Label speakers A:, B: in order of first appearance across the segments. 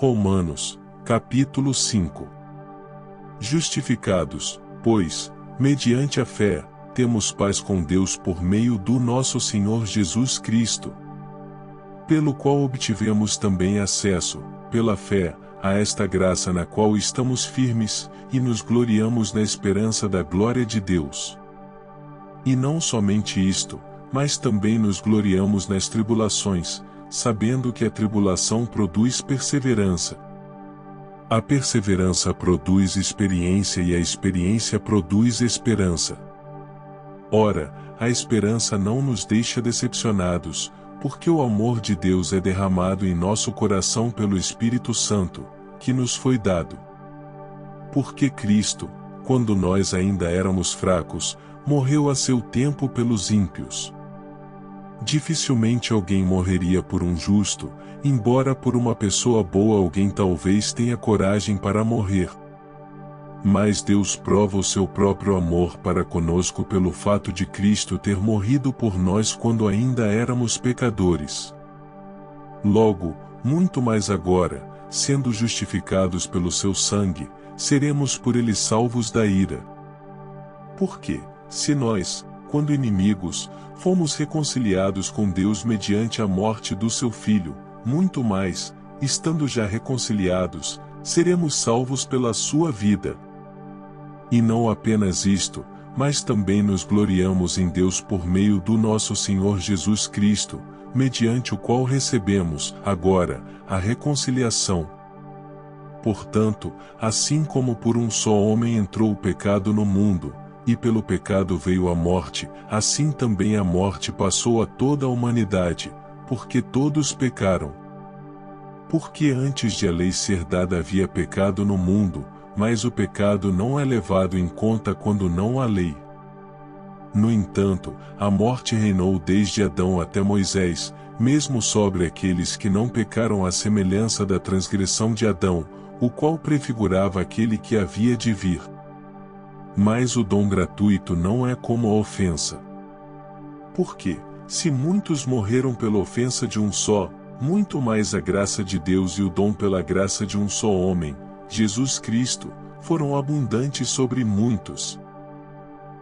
A: Romanos, capítulo 5. Justificados, pois, mediante a fé, temos paz com Deus por meio do nosso Senhor Jesus Cristo, pelo qual obtivemos também acesso, pela fé, a esta graça na qual estamos firmes, e nos gloriamos na esperança da glória de Deus. E não somente isto, mas também nos gloriamos nas tribulações, sabendo que a tribulação produz perseverança. A perseverança produz experiência e a experiência produz esperança. Ora, a esperança não nos deixa decepcionados, porque o amor de Deus é derramado em nosso coração pelo Espírito Santo, que nos foi dado. Porque Cristo, quando nós ainda éramos fracos, morreu a seu tempo pelos ímpios. Dificilmente alguém morreria por um justo, embora por uma pessoa boa alguém talvez tenha coragem para morrer. Mas Deus prova o seu próprio amor para conosco pelo fato de Cristo ter morrido por nós quando ainda éramos pecadores. Logo, muito mais agora, sendo justificados pelo seu sangue, seremos por ele salvos da ira. Porque, se nós, quando inimigos, fomos reconciliados com Deus mediante a morte do seu Filho, muito mais, estando já reconciliados, seremos salvos pela sua vida. E não apenas isto, mas também nos gloriamos em Deus por meio do nosso Senhor Jesus Cristo, mediante o qual recebemos, agora, a reconciliação. Portanto, assim como por um só homem entrou o pecado no mundo, e pelo pecado veio a morte, assim também a morte passou a toda a humanidade, porque todos pecaram. Porque antes de a lei ser dada havia pecado no mundo, mas o pecado não é levado em conta quando não há lei. No entanto, a morte reinou desde Adão até Moisés, mesmo sobre aqueles que não pecaram à semelhança da transgressão de Adão, o qual prefigurava aquele que havia de vir. Mas o dom gratuito não é como a ofensa. Porque, se muitos morreram pela ofensa de um só, muito mais a graça de Deus e o dom pela graça de um só homem, Jesus Cristo, foram abundantes sobre muitos.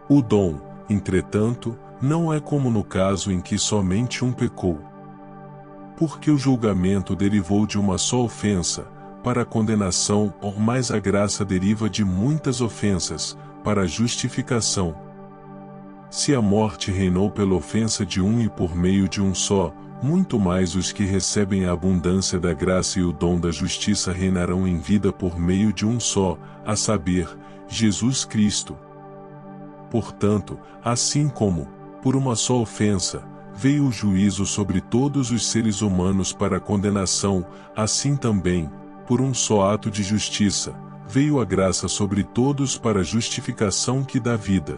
A: O dom, entretanto, não é como no caso em que somente um pecou. Porque o julgamento derivou de uma só ofensa, para a condenação, mas a graça deriva de muitas ofensas, para a justificação. Se a morte reinou pela ofensa de um e por meio de um só, muito mais os que recebem a abundância da graça e o dom da justiça reinarão em vida por meio de um só, a saber, Jesus Cristo. Portanto, assim como, por uma só ofensa, veio o juízo sobre todos os seres humanos para a condenação, assim também, por um só ato de justiça, veio a graça sobre todos para a justificação que dá vida.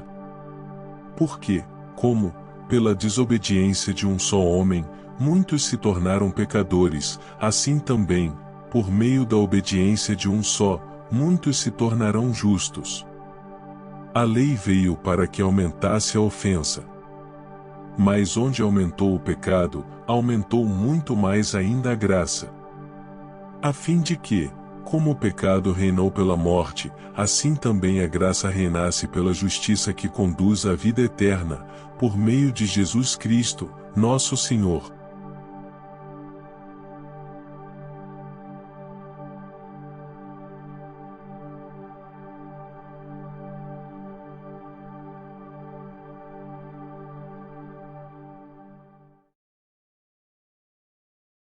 A: Porque, como, pela desobediência de um só homem, muitos se tornaram pecadores, assim também, por meio da obediência de um só, muitos se tornarão justos. A lei veio para que aumentasse a ofensa. Mas onde aumentou o pecado, aumentou muito mais ainda a graça. A fim de que, como o pecado reinou pela morte, assim também a graça reinasse pela justiça que conduz à vida eterna, por meio de Jesus Cristo, nosso Senhor.